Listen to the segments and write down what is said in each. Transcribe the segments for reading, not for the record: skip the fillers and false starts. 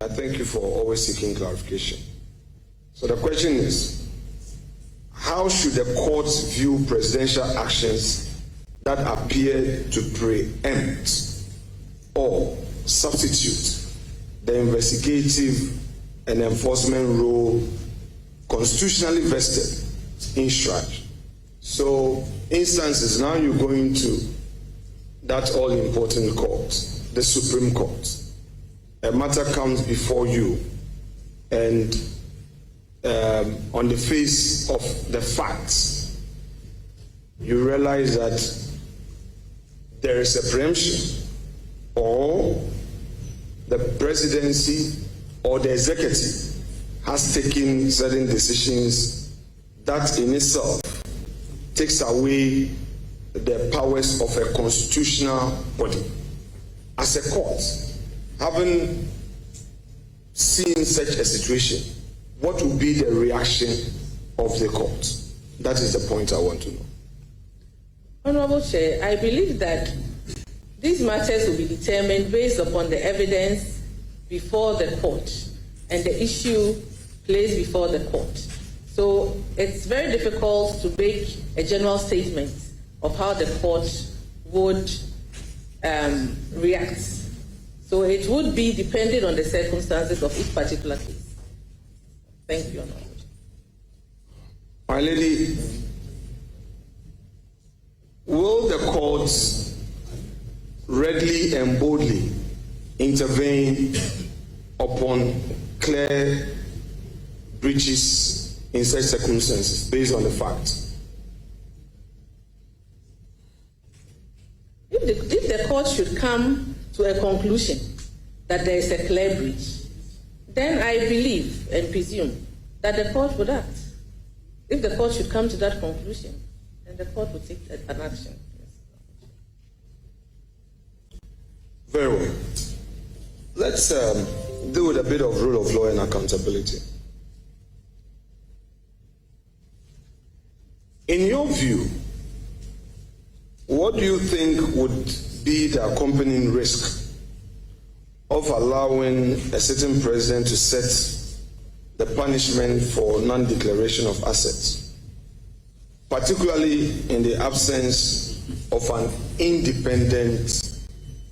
I thank you for always seeking clarification. So the question is, how should the courts view presidential actions that appear to preempt or substitute the investigative and enforcement role constitutionally vested in Shraj? So, instances, now you're going to that all-important court, the Supreme Court. A matter comes before you, and on the face of the facts, you realize that there is a preemption, or the presidency or the executive has taken certain decisions that in itself takes away the powers of a constitutional body. As a court, having seen such a situation, what will be the reaction of the court? That is the point I want to know. Honorable Chair, I believe that these matters will be determined based upon the evidence before the court and the issue placed before the court. So it's very difficult to make a general statement of how the court would react. So it would be dependent on the circumstances of each particular case. Thank you, Honorable. My lady, will the courts readily and boldly intervene upon clear breaches in such circumstances based on the facts? If the court should come to a conclusion that there is a clear breach, then I believe and presume that the court would act. If the court should come to that conclusion, then the court would take an action. Very well. Let's deal with a bit of rule of law and accountability. In your view, what do you think would be the accompanying risk of allowing a certain president to set the punishment for non-declaration of assets, particularly in the absence of an independent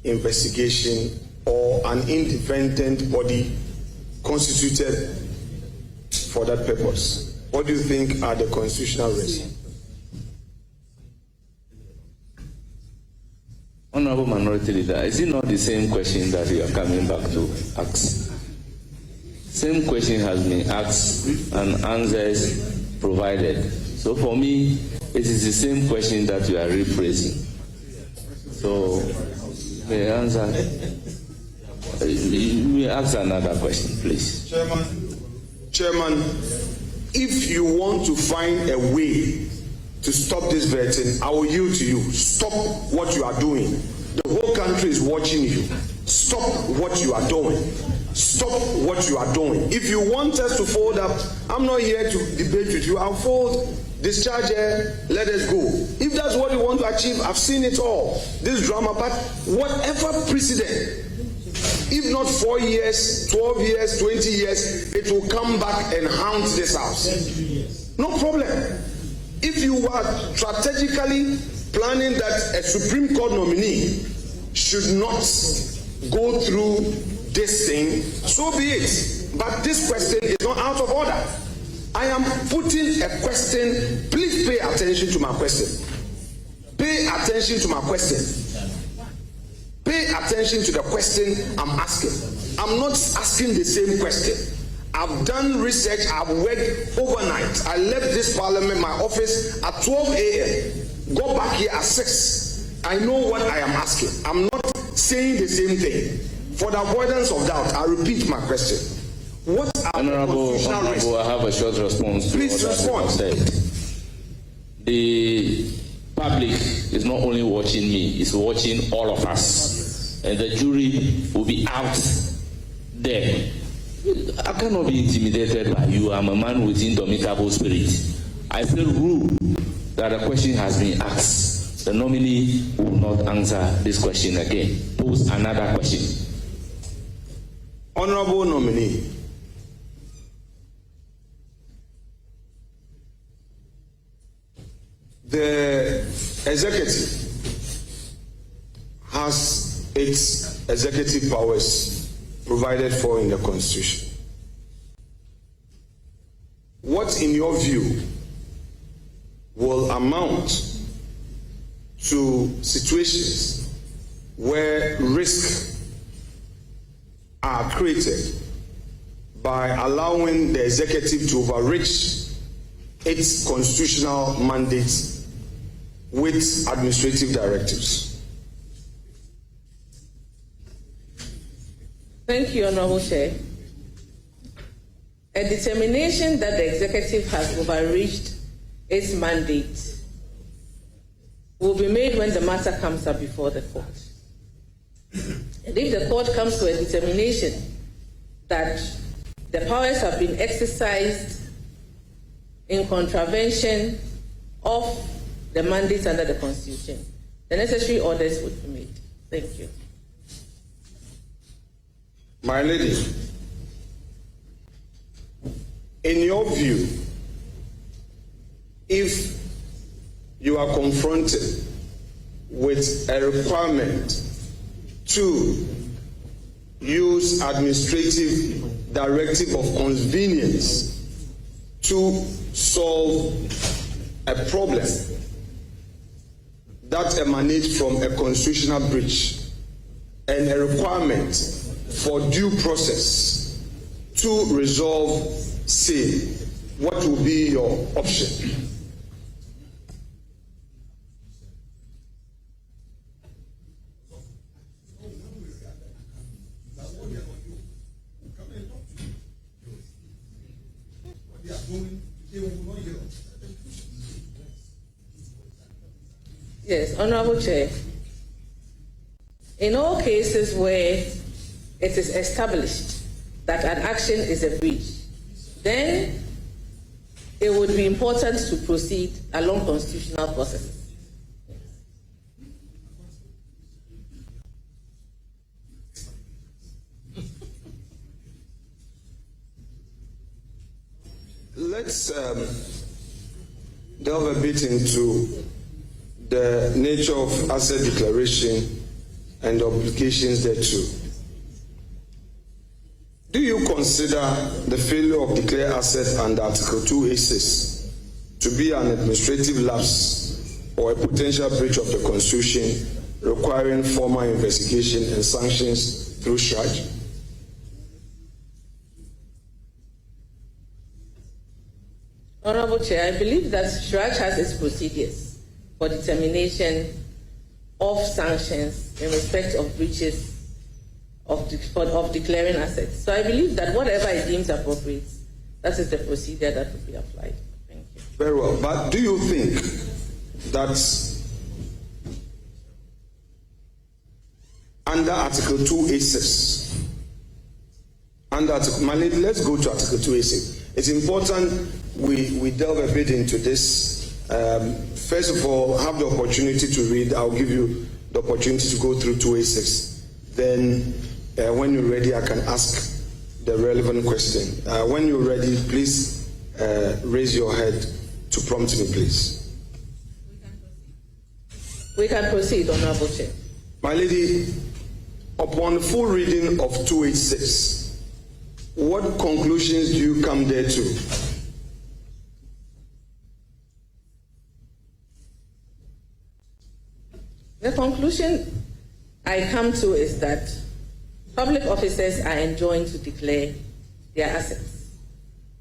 investigation or an independent body constituted for that purpose? What do you think are the constitutional risks? Honorable Minority Leader, is it not the same question that you are coming back to ask? Same question has been asked and answers provided. So for me, it is the same question that you are rephrasing. So the answer, we ask another question, please. Chairman, if you want to find a way to stop this vetting, I will yield to you. Stop what you are doing. The whole country is watching you. Stop what you are doing. Stop what you are doing. If you want us to fold up, I'm not here to debate with you. I'll fold, discharge her, let us go. If that's what you want to achieve, I've seen it all. This drama, but whatever precedent, if not 4 years, 12 years, 20 years, it will come back and haunt this house. No problem. If you are strategically planning that a Supreme Court nominee should not go through this thing, so be it. But this question is not out of order. I am putting a question. Please pay attention to my question. Pay attention to my question. Pay attention to the question I'm asking. I'm not asking the same question. I've done research, I've worked overnight. I left this parliament, my office at 12 a.m. Go back here at 6. I know what I am asking. I'm not saying the same thing. For the avoidance of doubt, I repeat my question. What are Honorable, I have a short response. Please respond. The public is not only watching me, it's watching all of us. And the jury will be out there. I cannot be intimidated by you. I'm a man with indomitable spirit. I feel rude that a question has been asked. The nominee will not answer this question again. Pose another question. Honorable nominee, the executive has its executive powers provided for in the Constitution. What, in your view, will amount to situations where risks are created by allowing the executive to overreach its constitutional mandate with administrative directives? Thank you, Honorable Chair. A determination that the executive has overreached its mandate will be made when the matter comes up before the court. And if the court comes to a determination that the powers have been exercised in contravention of the mandate under the Constitution, the necessary orders would be made. Thank you. My lady, in your view, if you are confronted with a requirement to use administrative directive of convenience to solve a problem that emanates from a constitutional breach and a requirement for due process to resolve same, what will be your option? Yes, Honorable Chair. In all cases where it is established that an action is a breach, then it would be important to proceed along constitutional processes. Let's delve a bit into the nature of asset declaration and obligations thereto. Do you consider the failure of declared assets under Article 286 to be an administrative lapse or a potential breach of the Constitution requiring formal investigation and sanctions through SHRAJ? Honorable Chair, I believe that SHRAJ has its procedures for determination of sanctions in respect of breaches of declaring assets. So I believe that whatever it deems appropriate, that is the procedure that will be applied. Thank you. Very well. But do you think that under Article 286, let's go to Article 286. It's important we delve a bit into this. First of all, have the opportunity to read. I'll give you the opportunity to go through 286. Then, when you're ready, I can ask the relevant question. When you're ready, please raise your head to prompt me, please. We can proceed, Honorable Chair. My lady, upon full reading of 286, what conclusions do you come there to? The conclusion I come to is that public officers are enjoined to declare their assets.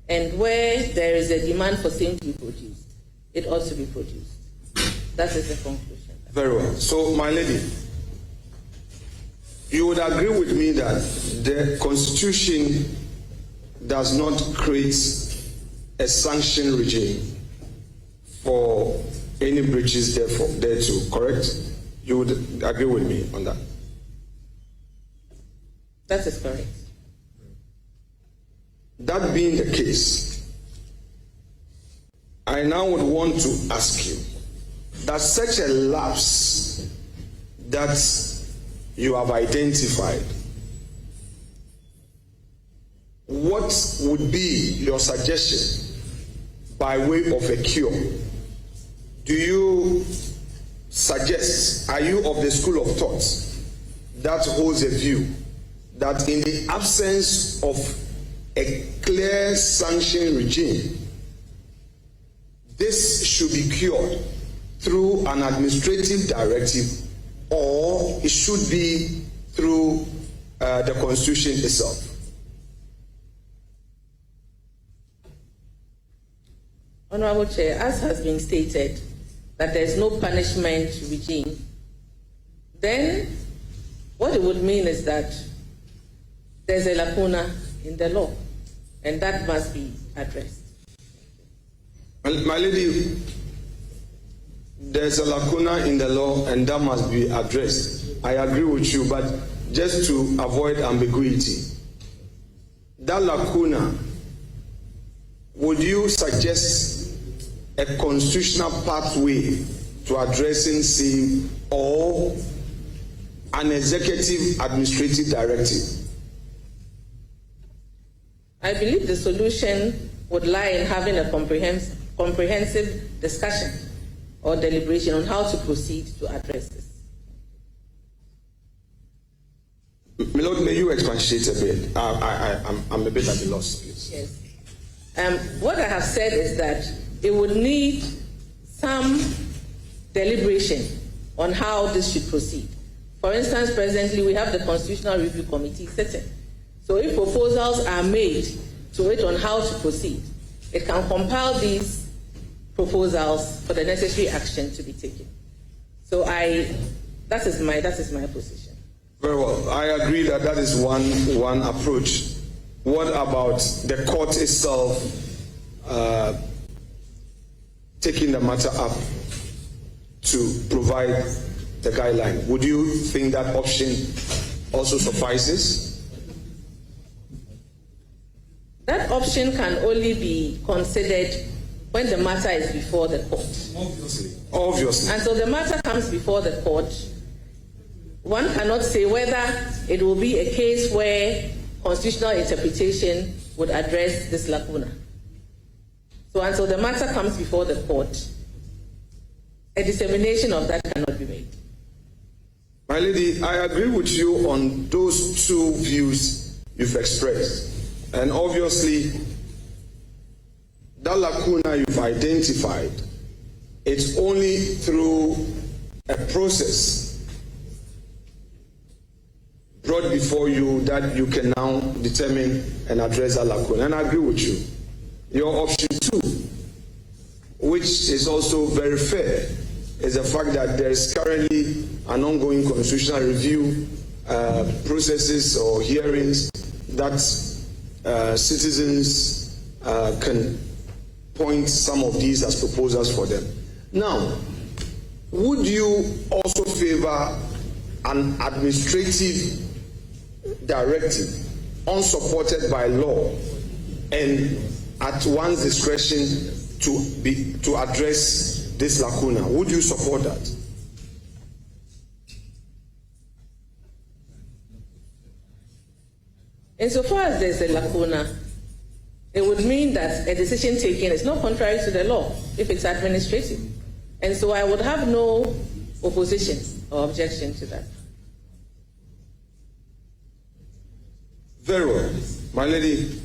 And where there is a demand for same to be produced, it ought to be produced. That is the conclusion. Very well. So, my lady, you would agree with me that the Constitution does not create a sanction regime for any breaches thereto, correct? You would agree with me on that? That is correct. That being the case, I now would want to ask you that such a lapse that you have identified what would be your suggestion by way of a cure? Do you suggest, are you of the school of thought that holds a view that in the absence of a clear sanction regime, this should be cured through an administrative directive, or it should be through the Constitution itself? Honorable Chair, as has been stated, that there is no punishment regime, then what it would mean is that there's a lacuna in the law, and that must be addressed. My lady, there's a lacuna in the law, and that must be addressed. I agree with you, but just to avoid ambiguity, that lacuna, would you suggest a constitutional pathway to addressing same, or an executive administrative directive? I believe the solution would lie in having a comprehensive discussion or deliberation on how to proceed to address this. My Lord, may you expatiate a bit? I'm a bit at a loss, please. Yes. What I have said is that it would need some deliberation on how this should proceed. For instance, presently we have the Constitutional Review Committee sitting. So if proposals are made to it on how to proceed, it can compile these proposals for the necessary action to be taken. So that is my position. Very well. I agree that that is one approach. What about the court itself taking the matter up to provide the guideline? Would you think that option also suffices? That option can only be considered when the matter is before the court. Obviously. And so the matter comes before the court. One cannot say whether it will be a case where constitutional interpretation would address this lacuna. So until the matter comes before the court, a dissemination of that cannot be made. My lady, I agree with you on those two views you've expressed. And obviously, that lacuna you've identified, it's only through a process brought before you that you can now determine and address that lacuna. And I agree with you. Your option two, which is also very fair, is the fact that there is currently an ongoing constitutional review processes or hearings that citizens can point some of these as proposals for them. Now, would you also favor an administrative directive unsupported by law and at one's discretion to address this lacuna? Would you support that? Insofar as there's a lacuna, it would mean that a decision taken is not contrary to the law if it's administrative. And so I would have no opposition or objection to that. Very well. My lady,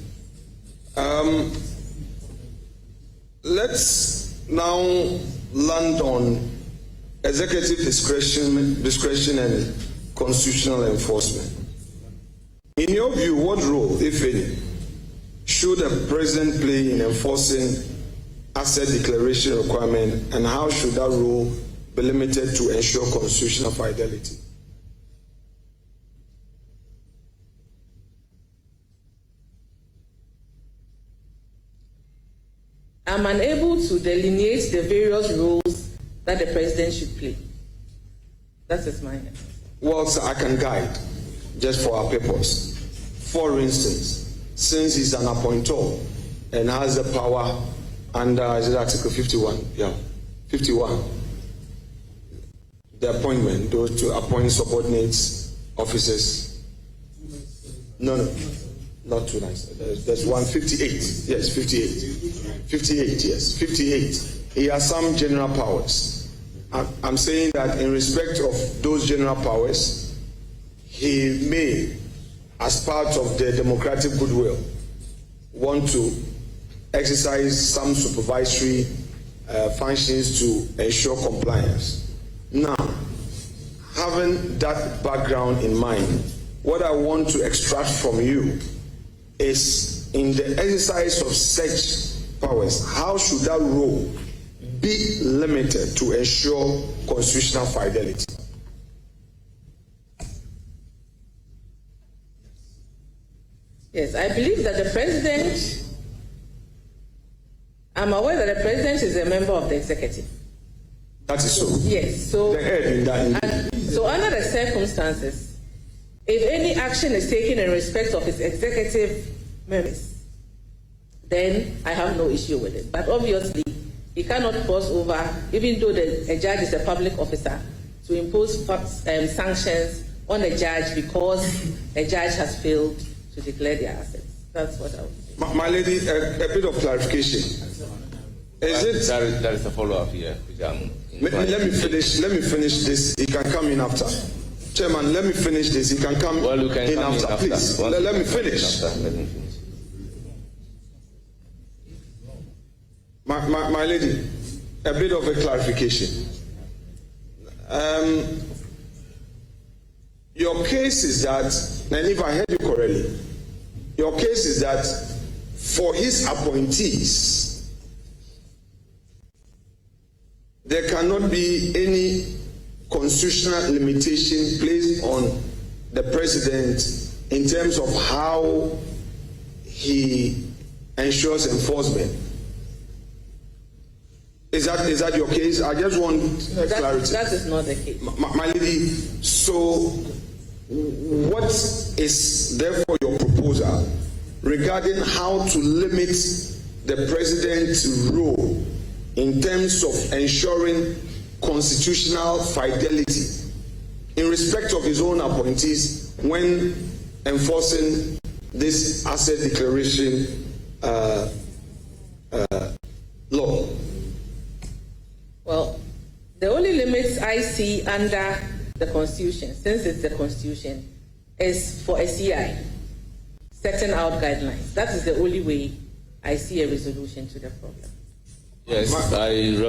let's now land on executive discretion and constitutional enforcement. In your view, what role, if any, should the president play in enforcing asset declaration requirement, and how should that role be limited to ensure constitutional fidelity? I'm unable to delineate the various roles that the president should play. That is my answer. Well, sir, I can guide, just for our purpose. For instance, since he's an appointor and has the power under Article 51, 51, the appointment, those to appoint subordinates, officers. No. Not too nice. There's 158. Yes, 58. 58, yes. 58. He has some general powers. I'm saying that in respect of those general powers, he may, as part of the democratic goodwill, want to exercise some supervisory functions to ensure compliance. Now, having that background in mind, what I want to extract from you is, in the exercise of such powers, how should that role be limited to ensure constitutional fidelity? Yes, I believe that the president, I'm aware that the president is a member of the executive. That is so. Yes, so, the head in that. So under the circumstances, if any action is taken in respect of his executive members, then I have no issue with it. But obviously, he cannot cross over, even though a judge is a public officer, to impose sanctions on a judge because a judge has failed to declare their assets. That's what I would say. My lady, a bit of clarification. Is it? There is a follow-up here. Let me finish this. He can come in after. Chairman, let me finish this. He can come in after. Please, let me finish. My lady, a bit of a clarification. Your case is that, and if I heard you correctly, your case is that for his appointees, there cannot be any constitutional limitation placed on the president in terms of how he ensures enforcement. Is that your case? I just want clarity. That is not the case. My lady, so what is therefore your proposal regarding how to limit the president's role in terms of ensuring constitutional fidelity in respect of his own appointees when enforcing this asset declaration law? Well, the only limits I see under the Constitution, since it's the Constitution, is for a CI, setting out guidelines. That is the only way I see a resolution to the problem. Yes, I